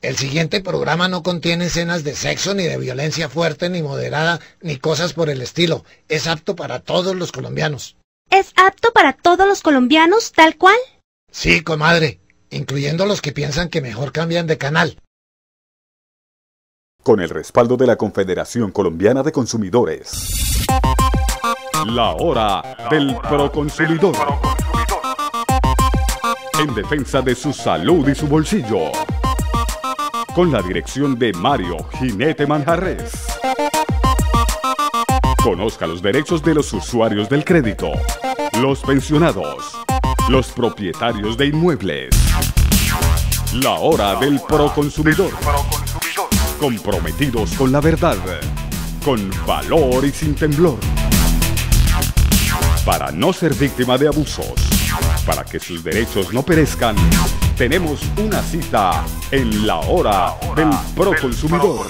El siguiente programa no contiene escenas de sexo, ni de violencia fuerte, ni moderada, ni cosas por el estilo. Es apto para todos los colombianos. ¿Es apto para todos los colombianos, tal cual? Sí, comadre, incluyendo los que piensan que mejor cambian de canal. Con el respaldo de la Confederación Colombiana de Consumidores. La hora del proconsumidor. En defensa de su salud y su bolsillo. Con la dirección de Mario Jinete Manjarres. Conozca los derechos de los usuarios del crédito, los pensionados, los propietarios de inmuebles. La hora del proconsumidor. Comprometidos con la verdad, con valor y sin temblor. Para no ser víctima de abusos, para que sus derechos no perezcan, tenemos una cita en la hora del proconsumidor.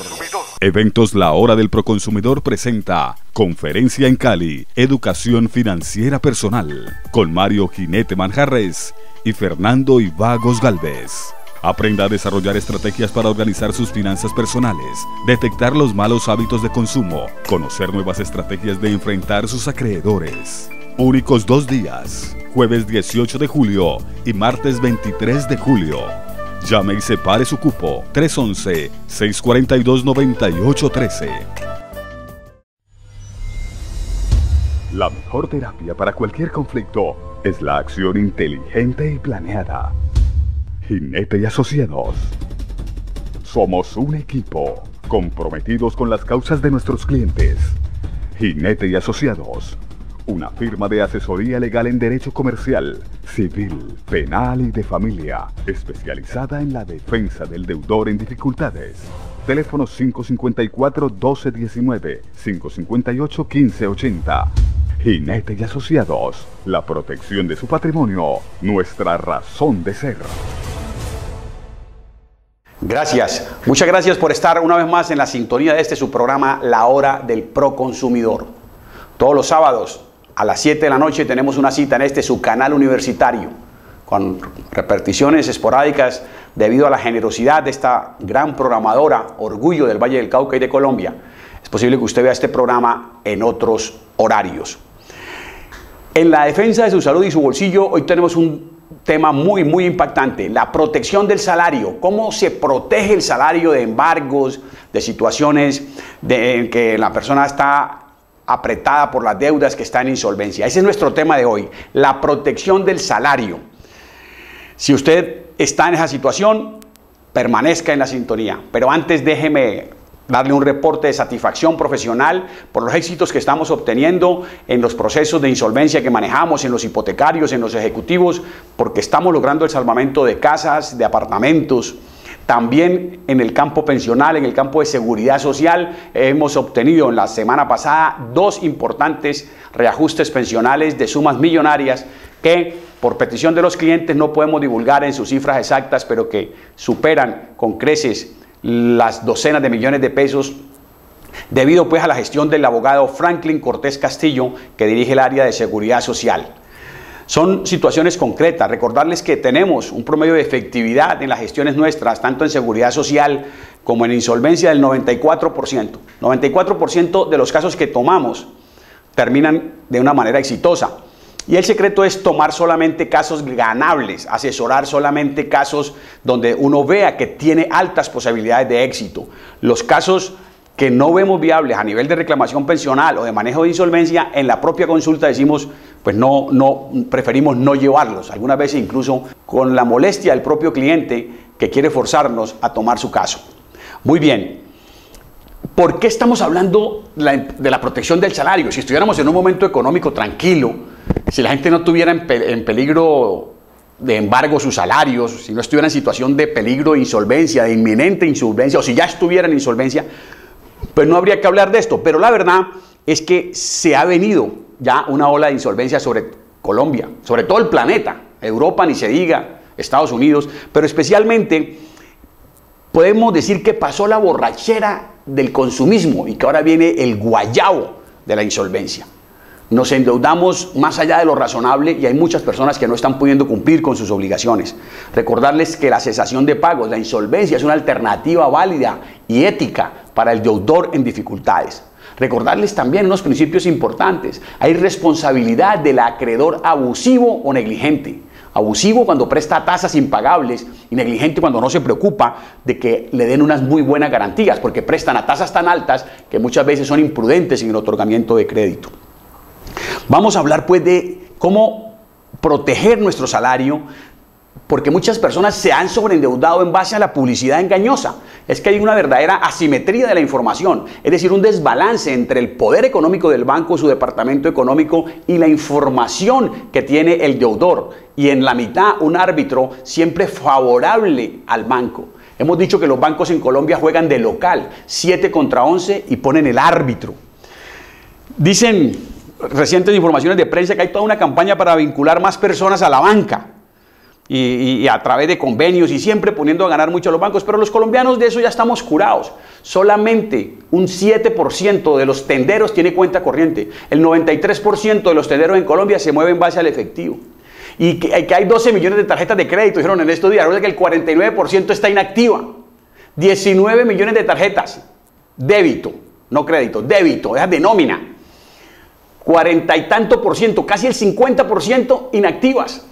Eventos La Hora del Proconsumidor presenta Conferencia en Cali, Educación Financiera Personal, con Mario Jinete Manjarres y Fernando Ivagos Galvez. Aprenda a desarrollar estrategias para organizar sus finanzas personales, detectar los malos hábitos de consumo, conocer nuevas estrategias de enfrentar sus acreedores. Únicos 2 días, jueves 18 de julio y martes 23 de julio. Llame y separe su cupo, 311-642-9813. La mejor terapia para cualquier conflicto es la acción inteligente y planeada. Jinete y Asociados. Somos un equipo comprometidos con las causas de nuestros clientes. Jinete y Asociados. Una firma de asesoría legal en derecho comercial, civil, penal y de familia, especializada en la defensa del deudor en dificultades. Teléfono 554-1219, 558-1580. Jinete y Asociados. La protección de su patrimonio, nuestra razón de ser. Gracias, muchas gracias por estar una vez más en la sintonía de su programa La Hora del Proconsumidor. Todos los sábados a las 7 de la noche tenemos una cita en su canal universitario, con repeticiones esporádicas debido a la generosidad de esta gran programadora, orgullo del Valle del Cauca y de Colombia. Es posible que usted vea este programa en otros horarios. En la defensa de su salud y su bolsillo, hoy tenemos un tema muy impactante, la protección del salario. ¿Cómo se protege el salario de embargos, de situaciones en que la persona está apretada por las deudas, que está en insolvencia? Ese es nuestro tema de hoy, la protección del salario. Si usted está en esa situación, permanezca en la sintonía. Pero antes déjeme darle un reporte de satisfacción profesional por los éxitos que estamos obteniendo en los procesos de insolvencia que manejamos, en los hipotecarios, en los ejecutivos, porque estamos logrando el salvamento de casas, de apartamentos. También en el campo pensional, en el campo de seguridad social, hemos obtenido en la semana pasada 2 importantes reajustes pensionales de sumas millonarias que por petición de los clientes no podemos divulgar en sus cifras exactas, pero que superan con creces las docenas de millones de pesos, debido pues a la gestión del abogado Franklin Cortés Castillo, que dirige el área de seguridad social. Son situaciones concretas. Recordarles que tenemos un promedio de efectividad en las gestiones nuestras, tanto en seguridad social como en insolvencia, del 94%. 94% de los casos que tomamos terminan de una manera exitosa. Y el secreto es tomar solamente casos ganables, asesorar solamente casos donde uno vea que tiene altas posibilidades de éxito. Los casos que no vemos viables a nivel de reclamación pensional o de manejo de insolvencia, en la propia consulta decimos, pues preferimos no llevarlos. Algunas veces incluso con la molestia del propio cliente que quiere forzarnos a tomar su caso. Muy bien. ¿Por qué estamos hablando de la protección del salario? Si estuviéramos en un momento económico tranquilo, si la gente no tuviera en peligro de embargo sus salarios, si no estuviera en situación de peligro de insolvencia, de inminente insolvencia, o si ya estuviera en insolvencia, pues no habría que hablar de esto. Pero la verdad es que se ha venido ya una ola de insolvencia sobre Colombia, sobre todo el planeta, Europa ni se diga, Estados Unidos, pero especialmente podemos decir que pasó la borrachera del consumismo y que ahora viene el guayabo de la insolvencia. Nos endeudamos más allá de lo razonable y hay muchas personas que no están pudiendo cumplir con sus obligaciones. Recordarles que la cesación de pagos, la insolvencia, es una alternativa válida y ética para el deudor en dificultades. Recordarles también unos principios importantes. Hay responsabilidad del acreedor abusivo o negligente. Abusivo cuando presta tasas impagables y negligente cuando no se preocupa de que le den unas muy buenas garantías, porque prestan a tasas tan altas que muchas veces son imprudentes en el otorgamiento de crédito. Vamos a hablar pues de cómo proteger nuestro salario, porque muchas personas se han sobreendeudado en base a la publicidad engañosa. Es que hay una verdadera asimetría de la información, es decir, un desbalance entre el poder económico del banco, su departamento económico y la información que tiene el deudor. Y en la mitad un árbitro siempre favorable al banco. Hemos dicho que los bancos en Colombia juegan de local, 7 contra 11 y ponen el árbitro. Dicen recientes informaciones de prensa que hay toda una campaña para vincular más personas a la banca. Y a través de convenios y siempre poniendo a ganar mucho a los bancos, pero los colombianos de eso ya estamos curados. Solamente un 7% de los tenderos tiene cuenta corriente. El 93% de los tenderos en Colombia se mueven en base al efectivo. Y que hay 12 millones de tarjetas de crédito, dijeron en estos días. Recuerda que el 49% está inactiva. 19 millones de tarjetas. Débito, no crédito, débito, esas de nómina. 40 y tanto por ciento, casi el 50% inactivas.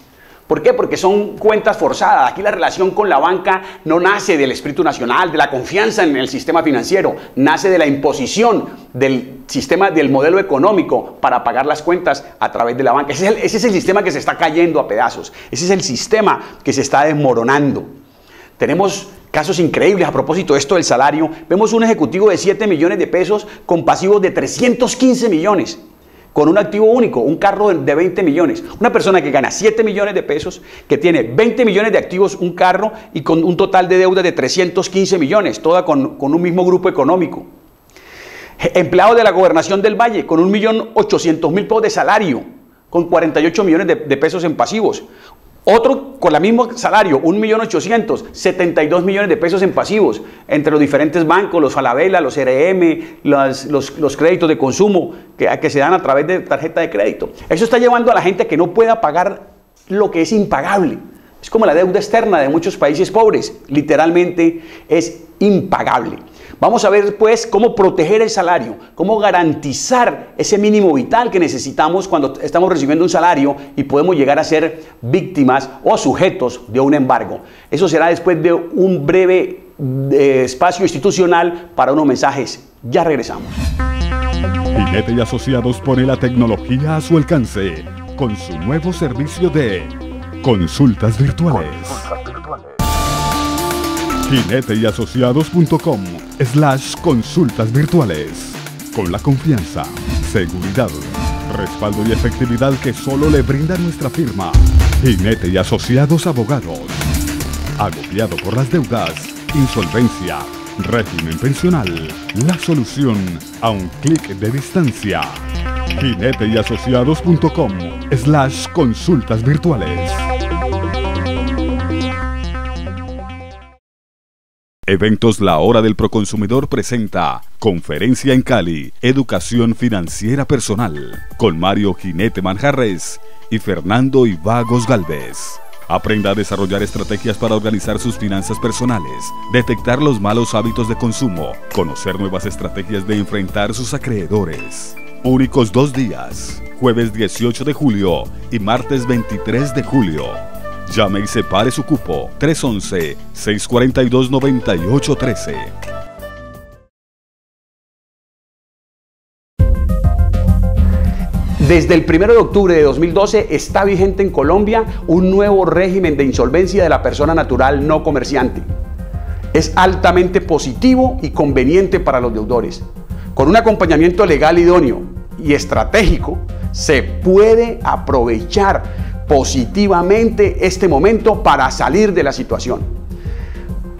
¿Por qué? Porque son cuentas forzadas. Aquí la relación con la banca no nace del espíritu nacional, de la confianza en el sistema financiero, nace de la imposición del sistema, del modelo económico para pagar las cuentas a través de la banca. Ese es el sistema que se está cayendo a pedazos. Ese es el sistema que se está desmoronando. Tenemos casos increíbles a propósito de esto del salario. Vemos un ejecutivo de 7 millones de pesos con pasivos de 315 millones. Con un activo único, un carro de 20 millones. Una persona que gana 7 millones de pesos, que tiene 20 millones de activos, un carro y con un total de deuda de 315 millones, toda con un mismo grupo económico. Empleado de la Gobernación del Valle, con 1.800.000 pesos de salario, con 48 millones de pesos en pasivos. Otro con el mismo salario, 1.800.000, 72 millones de pesos en pasivos, entre los diferentes bancos, los Falabella, los RM, los créditos de consumo que se dan a través de tarjeta de crédito. Eso está llevando a la gente a que no pueda pagar lo que es impagable. Es como la deuda externa de muchos países pobres, literalmente es impagable. Vamos a ver pues cómo proteger el salario, cómo garantizar ese mínimo vital que necesitamos cuando estamos recibiendo un salario y podemos llegar a ser víctimas o sujetos de un embargo. Eso será después de un breve espacio institucional para unos mensajes. Ya regresamos. Jinete y Asociados pone la tecnología a su alcance con su nuevo servicio de consultas virtuales. jineteyasociados.com/consultas virtuales. Con la confianza, seguridad, respaldo y efectividad que solo le brinda nuestra firma. Jinete y Asociados Abogados. Agobiado por las deudas, insolvencia, régimen pensional. La solución a un clic de distancia. jineteyasociados.com/consultas virtuales. Eventos La Hora del Proconsumidor presenta Conferencia en Cali, Educación Financiera Personal, con Mario Jinete Manjarres y Fernando Ivagos Galvez. Aprenda a desarrollar estrategias para organizar sus finanzas personales, detectar los malos hábitos de consumo, conocer nuevas estrategias de enfrentar sus acreedores. Únicos 2 días, jueves 18 de julio y martes 23 de julio. Llame y separe su cupo, 311-642-9813. Desde el 1 de octubre de 2012 está vigente en Colombia un nuevo régimen de insolvencia de la persona natural no comerciante. Es altamente positivo y conveniente para los deudores. Con un acompañamiento legal idóneo y estratégico, se puede aprovechar positivamente este momento para salir de la situación.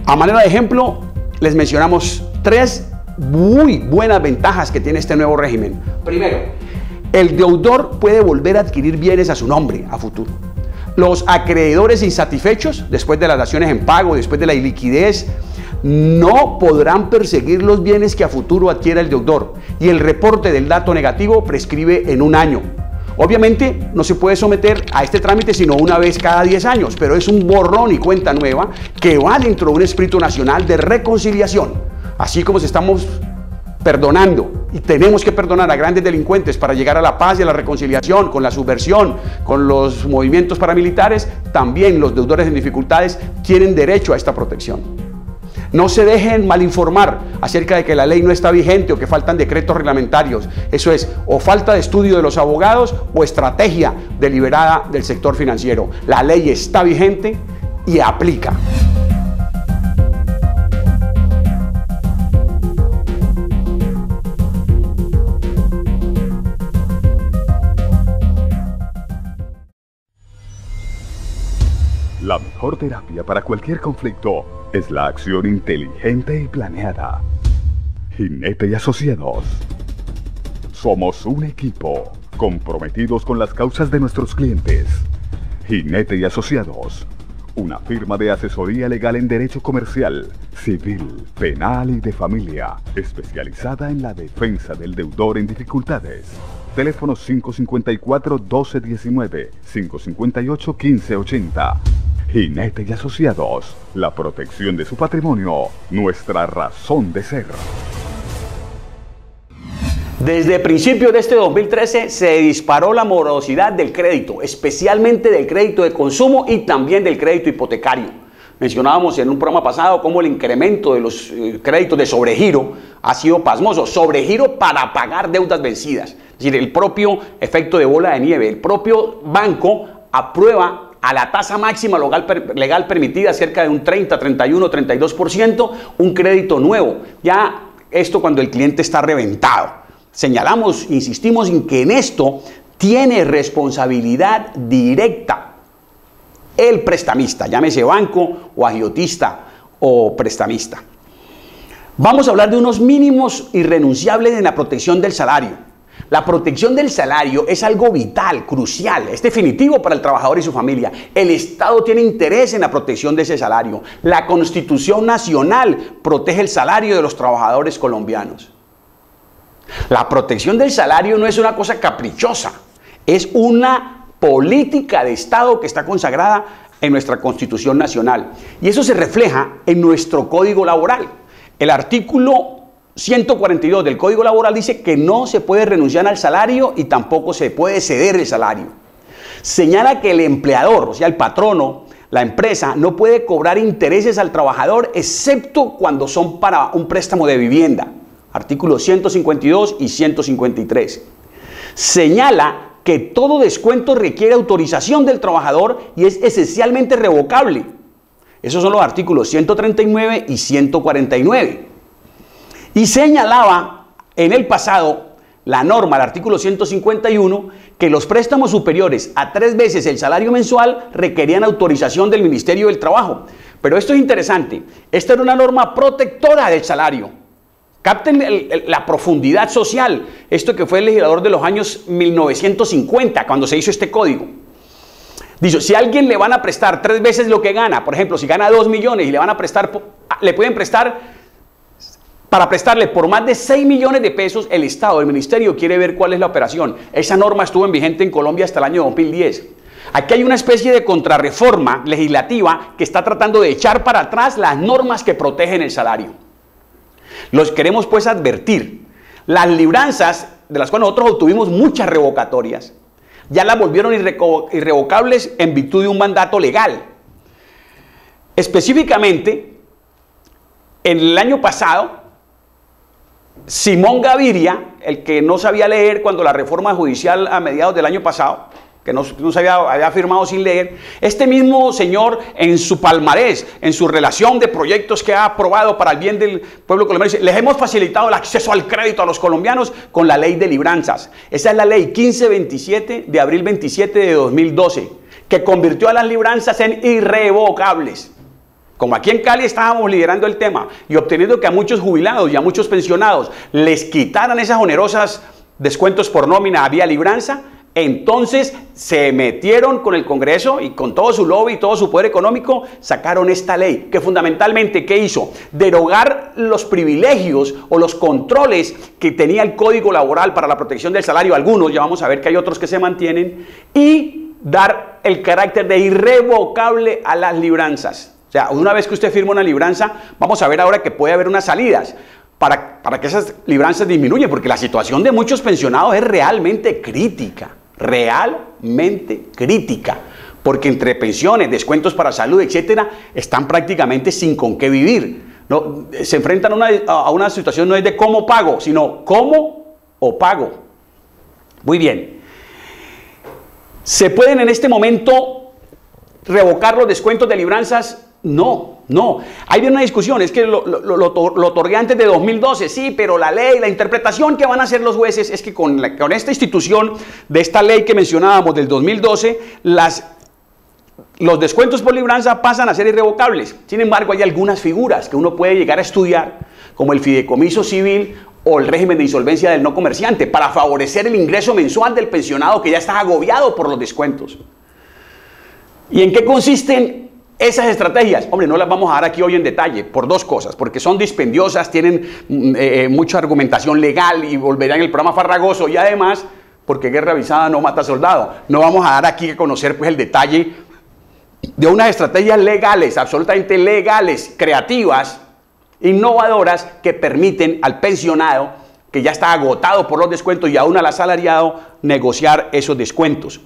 A manera de ejemplo, les mencionamos 3 muy buenas ventajas que tiene este nuevo régimen. Primero, el deudor puede volver a adquirir bienes a su nombre a futuro. Los acreedores insatisfechos, después de las daciones en pago, después de la iliquidez, no podrán perseguir los bienes que a futuro adquiera el deudor, y el reporte del dato negativo prescribe en 1 año. Obviamente no se puede someter a este trámite sino una vez cada 10 años, pero es un borrón y cuenta nueva que va dentro de un espíritu nacional de reconciliación. Así como estamos perdonando y tenemos que perdonar a grandes delincuentes para llegar a la paz y a la reconciliación con la subversión, con los movimientos paramilitares, también los deudores en dificultades tienen derecho a esta protección. No se dejen malinformar acerca de que la ley no está vigente o que faltan decretos reglamentarios. Eso es o falta de estudio de los abogados o estrategia deliberada del sector financiero. La ley está vigente y aplica. La mejor terapia para cualquier conflicto es la acción inteligente y planeada. Jinete y Asociados. Somos un equipo comprometidos con las causas de nuestros clientes. Jinete y Asociados, una firma de asesoría legal en derecho comercial, civil, penal y de familia, especializada en la defensa del deudor en dificultades. Teléfono 554-1219, 558-1580. Jinete y Asociados, la protección de su patrimonio, nuestra razón de ser. Desde principios de este 2013 se disparó la morosidad del crédito, especialmente del crédito de consumo y también del crédito hipotecario. Mencionábamos en un programa pasado cómo el incremento de los créditos de sobregiro ha sido pasmoso. Sobregiro para pagar deudas vencidas. Es decir, el propio efecto de bola de nieve. El propio banco aprueba a la tasa máxima legal permitida, cerca de un 30, 31, 32%, un crédito nuevo. Ya esto cuando el cliente está reventado. Señalamos, insistimos en que en esto tiene responsabilidad directa el prestamista, llámese banco o agiotista o prestamista. Vamos a hablar de unos mínimos irrenunciables en la protección del salario. La protección del salario es algo vital, crucial, es definitivo para el trabajador y su familia. El Estado tiene interés en la protección de ese salario. La Constitución Nacional protege el salario de los trabajadores colombianos. La protección del salario no es una cosa caprichosa, es una política de Estado que está consagrada en nuestra Constitución Nacional. Y eso se refleja en nuestro Código Laboral. El artículo 142 del Código Laboral dice que no se puede renunciar al salario y tampoco se puede ceder el salario. Señala que el empleador, o sea, el patrono, la empresa, no puede cobrar intereses al trabajador excepto cuando son para un préstamo de vivienda. Artículos 152 y 153. Señala que todo descuento requiere autorización del trabajador y es esencialmente revocable. Esos son los artículos 139 y 149. Y señalaba en el pasado la norma, el artículo 151, que los préstamos superiores a 3 veces el salario mensual requerían autorización del Ministerio del Trabajo. Pero esto es interesante. Esta era una norma protectora del salario. Capten la profundidad social. Esto que fue el legislador de los años 1950, cuando se hizo este código. Dice, si a alguien le van a prestar 3 veces lo que gana, por ejemplo, si gana 2 millones y le van a prestar, le pueden prestar, para prestarle por más de 6 millones de pesos, el Estado, el Ministerio quiere ver cuál es la operación. Esa norma estuvo en vigente en Colombia hasta el año 2010. Aquí hay una especie de contrarreforma legislativa que está tratando de echar para atrás las normas que protegen el salario. Los queremos pues advertir. Las libranzas, de las cuales nosotros obtuvimos muchas revocatorias, ya las volvieron irrevocables en virtud de un mandato legal. Específicamente, en el año pasado, Simón Gaviria, el que no sabía leer cuando la reforma judicial a mediados del año pasado, que no se había firmado sin leer, este mismo señor en su palmarés, en su relación de proyectos que ha aprobado para el bien del pueblo colombiano, dice, les hemos facilitado el acceso al crédito a los colombianos con la ley de libranzas. Esa es la ley 1527 de abril 27 de 2012, que convirtió a las libranzas en irrevocables. Como aquí en Cali estábamos liderando el tema y obteniendo que a muchos jubilados y a muchos pensionados les quitaran esas onerosas descuentos por nómina vía libranza, Entonces se metieron con el Congreso y con todo su lobby y todo su poder económico, sacaron esta ley que fundamentalmente, ¿qué hizo? Derogar los privilegios o los controles que tenía el Código Laboral para la protección del salario, algunos, ya vamos a ver que hay otros que se mantienen, y dar el carácter de irrevocable a las libranzas. O sea, una vez que usted firma una libranza, vamos a ver ahora que puede haber unas salidas para que esas libranzas disminuyan, porque la situación de muchos pensionados es realmente crítica. Realmente crítica, porque entre pensiones, descuentos para salud, etcétera, están prácticamente sin con qué vivir. No, se enfrentan a una situación no es de cómo pago, sino cómo o pago. Muy bien. ¿Se pueden en este momento revocar los descuentos de libranzas? No, no. Hay una discusión, es que lo otorgué antes de 2012, sí, pero la ley, la interpretación que van a hacer los jueces es que con esta institución de esta ley que mencionábamos del 2012, los descuentos por libranza pasan a ser irrevocables. Sin embargo, hay algunas figuras que uno puede llegar a estudiar, como el fideicomiso civil o el régimen de insolvencia del no comerciante, para favorecer el ingreso mensual del pensionado que ya está agobiado por los descuentos. ¿Y en qué consisten esas estrategias? Hombre, no las vamos a dar aquí hoy en detalle, por dos cosas, porque son dispendiosas, tienen mucha argumentación legal y volverán el programa farragoso, y además, porque guerra avisada no mata soldado. No vamos a dar aquí a conocer pues el detalle de unas estrategias legales, absolutamente legales, creativas, innovadoras, que permiten al pensionado, que ya está agotado por los descuentos, y aún al asalariado, negociar esos descuentos.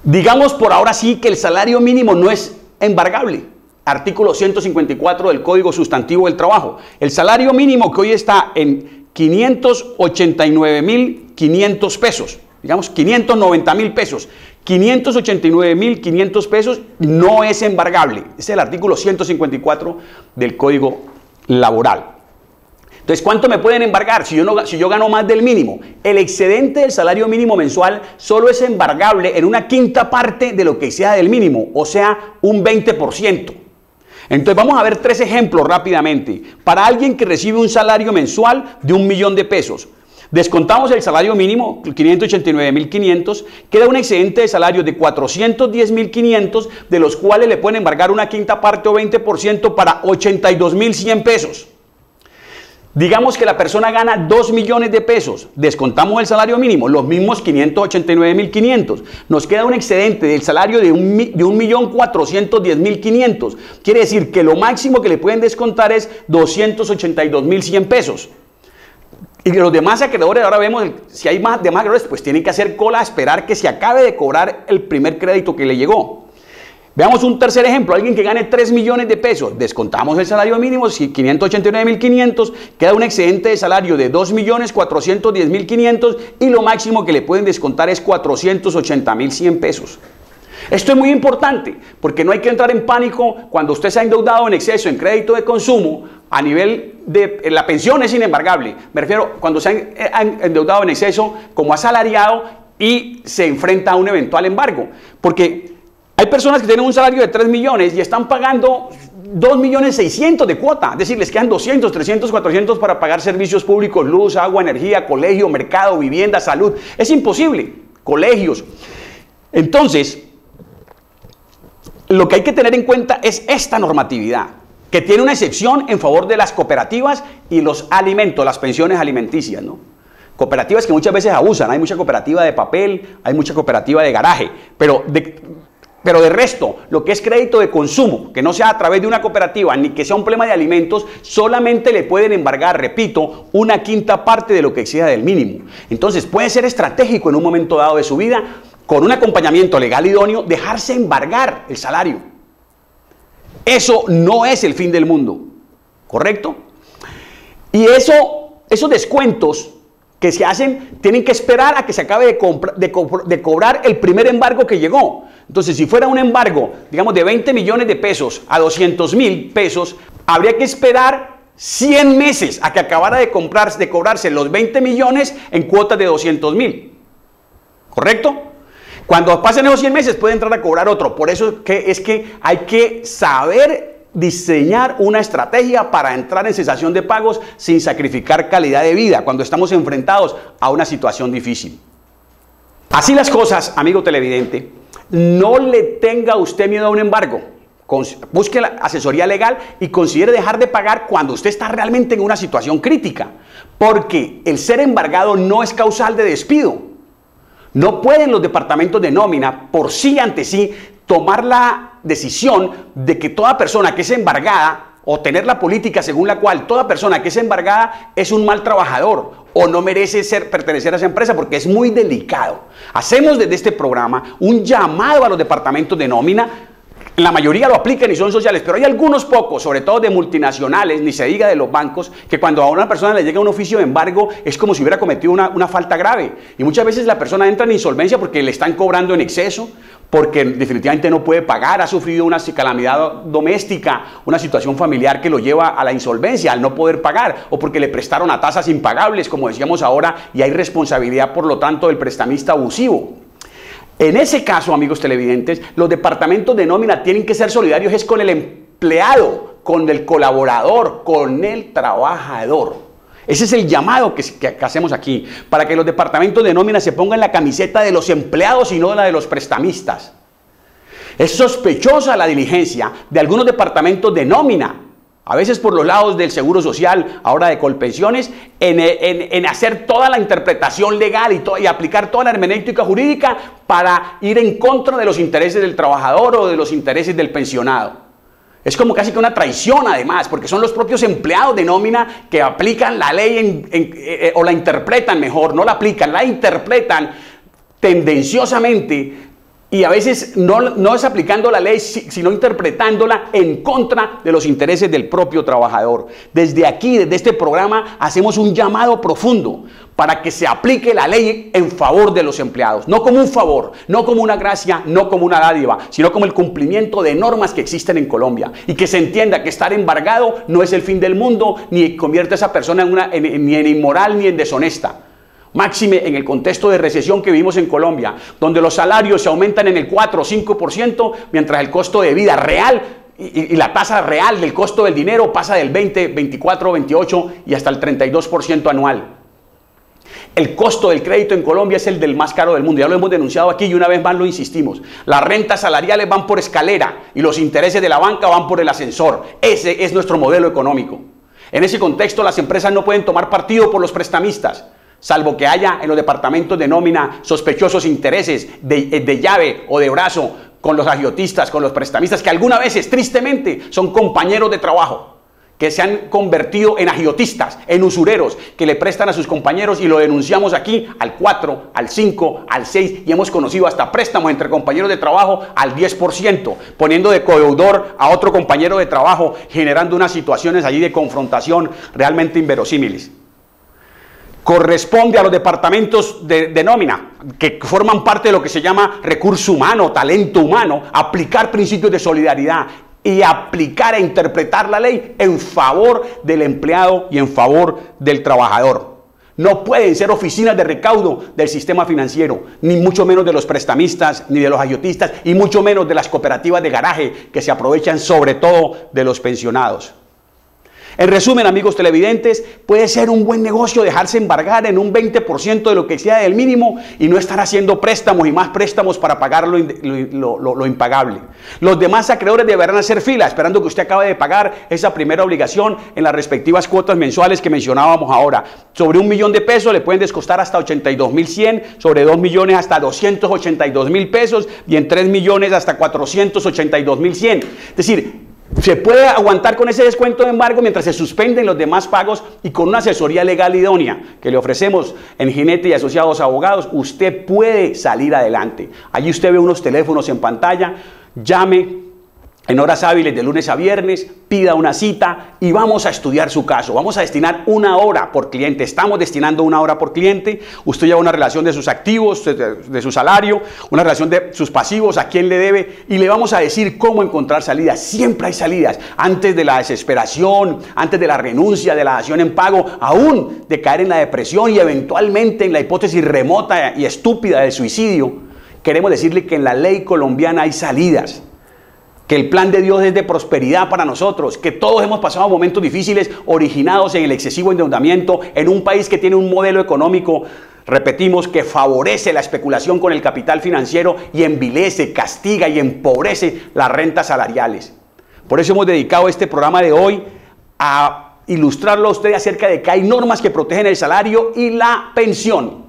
Digamos por ahora sí que el salario mínimo no es embargable. Artículo 154 del Código Sustantivo del Trabajo. El salario mínimo que hoy está en 589.500 pesos, digamos 590.000 pesos, 589.500 pesos no es embargable. Es el artículo 154 del Código Laboral. Entonces, ¿cuánto me pueden embargar si yo gano más del mínimo? El excedente del salario mínimo mensual solo es embargable en una quinta parte de lo que sea del mínimo, o sea, un 20%. Entonces, vamos a ver tres ejemplos rápidamente. Para alguien que recibe un salario mensual de 1.000.000 de pesos, descontamos el salario mínimo, 589.500, queda un excedente de salario de 410.500, de los cuales le pueden embargar una quinta parte o 20% para 82.100 pesos. Digamos que la persona gana 2 millones de pesos, descontamos el salario mínimo, los mismos 589.500, nos queda un excedente del salario de 1.410.500, quiere decir que lo máximo que le pueden descontar es 282.100 pesos. Y los demás acreedores, ahora vemos, si hay más demás acreedores, pues tienen que hacer cola a esperar que se acabe de cobrar el primer crédito que le llegó. Veamos un tercer ejemplo, alguien que gane 3 millones de pesos, descontamos el salario mínimo, 589.500, queda un excedente de salario de 2.410.500 y lo máximo que le pueden descontar es 480.100 pesos. Esto es muy importante porque no hay que entrar en pánico cuando usted se ha endeudado en exceso en crédito de consumo. A nivel de la pensión es inembargable, me refiero cuando se han endeudado en exceso como asalariado y se enfrenta a un eventual embargo, porque hay personas que tienen un salario de 3 millones y están pagando 2.600.000 de cuota. Es decir, les quedan 200, 300, 400 para pagar servicios públicos, luz, agua, energía, colegio, mercado, vivienda, salud. Es imposible. Colegios. Entonces, lo que hay que tener en cuenta es esta normatividad, que tiene una excepción en favor de las cooperativas y los alimentos, las pensiones alimenticias, ¿no? Cooperativas que muchas veces abusan. Hay mucha cooperativa de papel, hay mucha cooperativa de garaje, pero de resto, lo que es crédito de consumo, que no sea a través de una cooperativa, ni que sea un problema de alimentos, solamente le pueden embargar, repito, una quinta parte de lo que exceda del mínimo. Entonces puede ser estratégico en un momento dado de su vida, con un acompañamiento legal idóneo, dejarse embargar el salario. Eso no es el fin del mundo, ¿correcto? Y esos descuentos que se hacen, tienen que esperar a que se acabe de cobrar el primer embargo que llegó. Entonces, si fuera un embargo, digamos, de 20 millones de pesos a 200.000 pesos, habría que esperar 100 meses a que acabara de cobrarse los 20 millones en cuotas de 200.000. ¿Correcto? Cuando pasen esos 100 meses puede entrar a cobrar otro. Por eso es que hay que saber diseñar una estrategia para entrar en cesación de pagos sin sacrificar calidad de vida cuando estamos enfrentados a una situación difícil. Así las cosas, amigo televidente, no le tenga usted miedo a un embargo. Busque la asesoría legal y considere dejar de pagar cuando usted está realmente en una situación crítica, porque el ser embargado no es causal de despido. No pueden los departamentos de nómina por sí ante sí tomar la decisión de que toda persona que es embargada, o tener la política según la cual toda persona que es embargada es un mal trabajador o no merece pertenecer a esa empresa, porque es muy delicado. Hacemos desde este programa un llamado a los departamentos de nómina. La mayoría lo aplican y son sociales, pero hay algunos pocos, sobre todo de multinacionales, ni se diga de los bancos, que cuando a una persona le llega un oficio de embargo es como si hubiera cometido una falta grave. Y muchas veces la persona entra en insolvencia porque le están cobrando en exceso, porque definitivamente no puede pagar, ha sufrido una calamidad doméstica, una situación familiar que lo lleva a la insolvencia, al no poder pagar, o porque le prestaron a tasas impagables, como decíamos ahora, y hay responsabilidad, por lo tanto, del prestamista abusivo. En ese caso, amigos televidentes, los departamentos de nómina tienen que ser solidarios es con el empleado, con el colaborador, con el trabajador. Ese es el llamado que hacemos aquí, para que los departamentos de nómina se pongan la camiseta de los empleados y no la de los prestamistas. Es sospechosa la diligencia de algunos departamentos de nómina, a veces por los lados del Seguro Social, ahora de Colpensiones, en hacer toda la interpretación legal y aplicar toda la hermenéutica jurídica para ir en contra de los intereses del trabajador o de los intereses del pensionado. Es como casi que una traición además, porque son los propios empleados de nómina que aplican la ley o la interpretan mejor, no la aplican, la interpretan tendenciosamente. Y a veces no es aplicando la ley, sino interpretándola en contra de los intereses del propio trabajador. Desde aquí, desde este programa, hacemos un llamado profundo para que se aplique la ley en favor de los empleados. No como un favor, no como una gracia, no como una dádiva, sino como el cumplimiento de normas que existen en Colombia. Y que se entienda que estar embargado no es el fin del mundo, ni convierte a esa persona ni en inmoral ni en deshonesta. Máxime en el contexto de recesión que vivimos en Colombia, donde los salarios se aumentan en el 4 o 5%, mientras el costo de vida real y la tasa real del costo del dinero pasa del 20, 24, 28 y hasta el 32% anual. El costo del crédito en Colombia es el del más caro del mundo, ya lo hemos denunciado aquí y una vez más lo insistimos. Las rentas salariales van por escalera y los intereses de la banca van por el ascensor. Ese es nuestro modelo económico. En ese contexto las empresas no pueden tomar partido por los prestamistas, salvo que haya en los departamentos de nómina sospechosos intereses de llave o de brazo con los agiotistas, con los prestamistas, que algunas veces, tristemente, son compañeros de trabajo, que se han convertido en agiotistas, en usureros, que le prestan a sus compañeros y lo denunciamos aquí al 4, al 5, al 6 y hemos conocido hasta préstamos entre compañeros de trabajo al 10%, poniendo de codeudor a otro compañero de trabajo, generando unas situaciones allí de confrontación realmente inverosímiles. Corresponde a los departamentos de nómina, que forman parte de lo que se llama recurso humano, talento humano, aplicar principios de solidaridad y aplicar e interpretar la ley en favor del empleado y en favor del trabajador. No pueden ser oficinas de recaudo del sistema financiero, ni mucho menos de los prestamistas, ni de los agiotistas, y mucho menos de las cooperativas de garaje que se aprovechan sobre todo de los pensionados. En resumen, amigos televidentes, puede ser un buen negocio dejarse embargar en un 20% de lo que sea del mínimo y no estar haciendo préstamos y más préstamos para pagar lo impagable. Los demás acreedores deberán hacer fila esperando que usted acabe de pagar esa primera obligación en las respectivas cuotas mensuales que mencionábamos ahora. Sobre 1 millón de pesos le pueden descostar hasta 82.100, sobre 2 millones hasta 282.000 pesos y en 3 millones hasta 482.100. Es decir, se puede aguantar con ese descuento de embargo mientras se suspenden los demás pagos y con una asesoría legal idónea que le ofrecemos en Jinete y Asociados Abogados, usted puede salir adelante. Allí usted ve unos teléfonos en pantalla, llame en horas hábiles de lunes a viernes, pida una cita y vamos a estudiar su caso. Vamos a destinar 1 hora por cliente. Estamos destinando 1 hora por cliente. Usted lleva una relación de sus activos, de su salario, una relación de sus pasivos, a quién le debe y le vamos a decir cómo encontrar salidas. Siempre hay salidas. Antes de la desesperación, antes de la renuncia, de la dación en pago, aún de caer en la depresión y eventualmente en la hipótesis remota y estúpida del suicidio, queremos decirle que en la ley colombiana hay salidas. Que el plan de Dios es de prosperidad para nosotros, que todos hemos pasado momentos difíciles originados en el excesivo endeudamiento en un país que tiene un modelo económico Repetimos que favorece la especulación con el capital financiero y envilece, castiga y empobrece las rentas salariales. Por eso hemos dedicado este programa de hoy a ilustrarlo a usted acerca de que hay normas que protegen el salario y la pensión.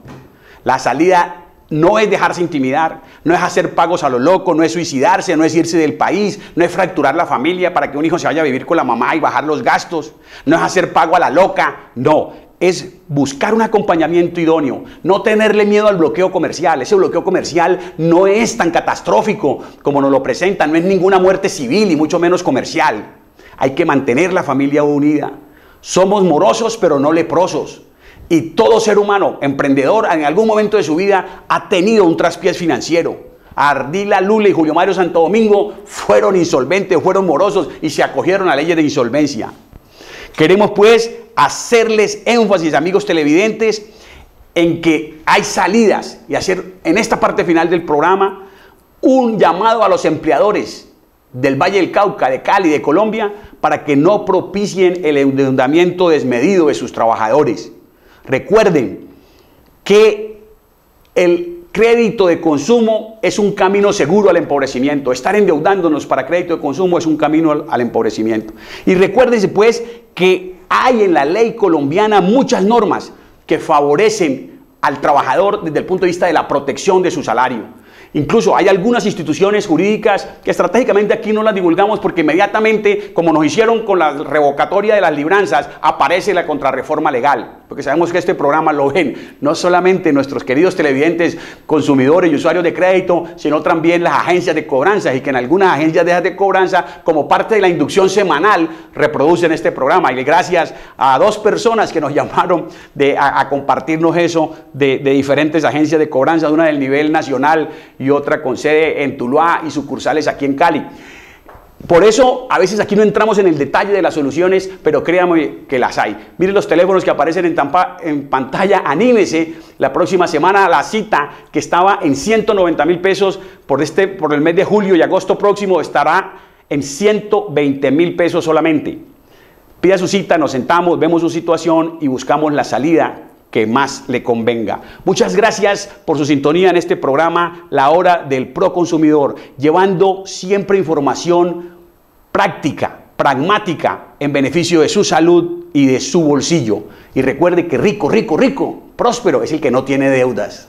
La salida no es dejarse intimidar, no es hacer pagos a lo loco, no es suicidarse, no es irse del país, no es fracturar la familia para que un hijo se vaya a vivir con la mamá y bajar los gastos, no es hacer pago a la loca, no, es buscar un acompañamiento idóneo, no tenerle miedo al bloqueo comercial. Ese bloqueo comercial no es tan catastrófico como nos lo presentan, no es ninguna muerte civil y mucho menos comercial. Hay que mantener la familia unida. Somos morosos pero no leprosos. Y todo ser humano, emprendedor, en algún momento de su vida ha tenido un traspiés financiero. Ardila Lula y Julio Mario Santo Domingo fueron insolventes, fueron morosos y se acogieron a leyes de insolvencia. Queremos pues hacerles énfasis, amigos televidentes, en que hay salidas y hacer en esta parte final del programa un llamado a los empleadores del Valle del Cauca, de Cali, de Colombia, para que no propicien el endeudamiento desmedido de sus trabajadores. Recuerden que el crédito de consumo es un camino seguro al empobrecimiento. Estar endeudándonos para crédito de consumo es un camino al empobrecimiento. Y recuérdense pues que hay en la ley colombiana muchas normas que favorecen al trabajador desde el punto de vista de la protección de su salario. Incluso hay algunas instituciones jurídicas que estratégicamente aquí no las divulgamos porque inmediatamente, como nos hicieron con la revocatoria de las libranzas, aparece la contrarreforma legal. Porque sabemos que este programa lo ven no solamente nuestros queridos televidentes, consumidores y usuarios de crédito, sino también las agencias de cobranza, y que en algunas agencias de cobranza, como parte de la inducción semanal, reproducen este programa. Y gracias a dos personas que nos llamaron a compartirnos eso de diferentes agencias de cobranza, una del nivel nacional y otra con sede en Tuluá y sucursales aquí en Cali. Por eso a veces aquí no entramos en el detalle de las soluciones, pero créanme que las hay. Miren los teléfonos que aparecen en pantalla, anímese. La próxima semana la cita que estaba en 190.000 pesos por el mes de julio y agosto próximo estará en 120.000 pesos solamente. Pida su cita, nos sentamos, vemos su situación y buscamos la salida que más le convenga. Muchas gracias por su sintonía en este programa, La Hora del Proconsumidor, llevando siempre información práctica, pragmática, en beneficio de su salud y de su bolsillo. Y recuerde que rico, rico, rico, próspero es el que no tiene deudas.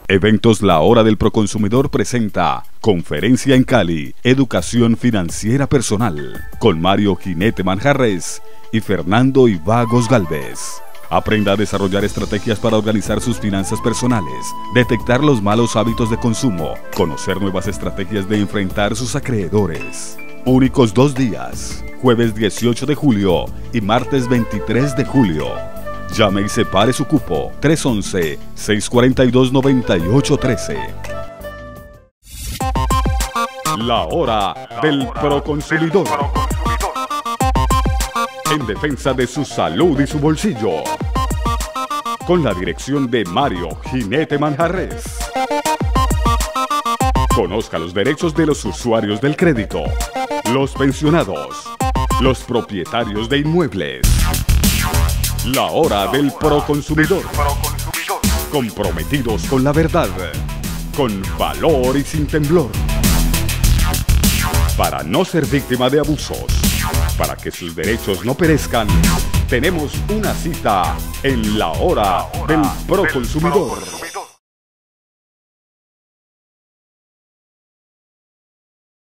Eventos La Hora del Proconsumidor presenta Conferencia en Cali, Educación Financiera Personal, con Mario Jinete Manjarres y Fernando Ivagos Galvez. Aprenda a desarrollar estrategias para organizar sus finanzas personales, detectar los malos hábitos de consumo, conocer nuevas estrategias de enfrentar sus acreedores. Únicos 2 días, jueves 18 de julio y martes 23 de julio. Llame y separe su cupo, 311-642-9813. La Hora del Proconsumidor. En defensa de su salud y su bolsillo. Con la dirección de Mario Jinete Manjarres. Conozca los derechos de los usuarios del crédito, los pensionados, los propietarios de inmuebles. La Hora del Proconsumidor. Comprometidos con la verdad, con valor y sin temblor. Para no ser víctima de abusos. Para que sus derechos no perezcan, tenemos una cita en La Hora del Proconsumidor.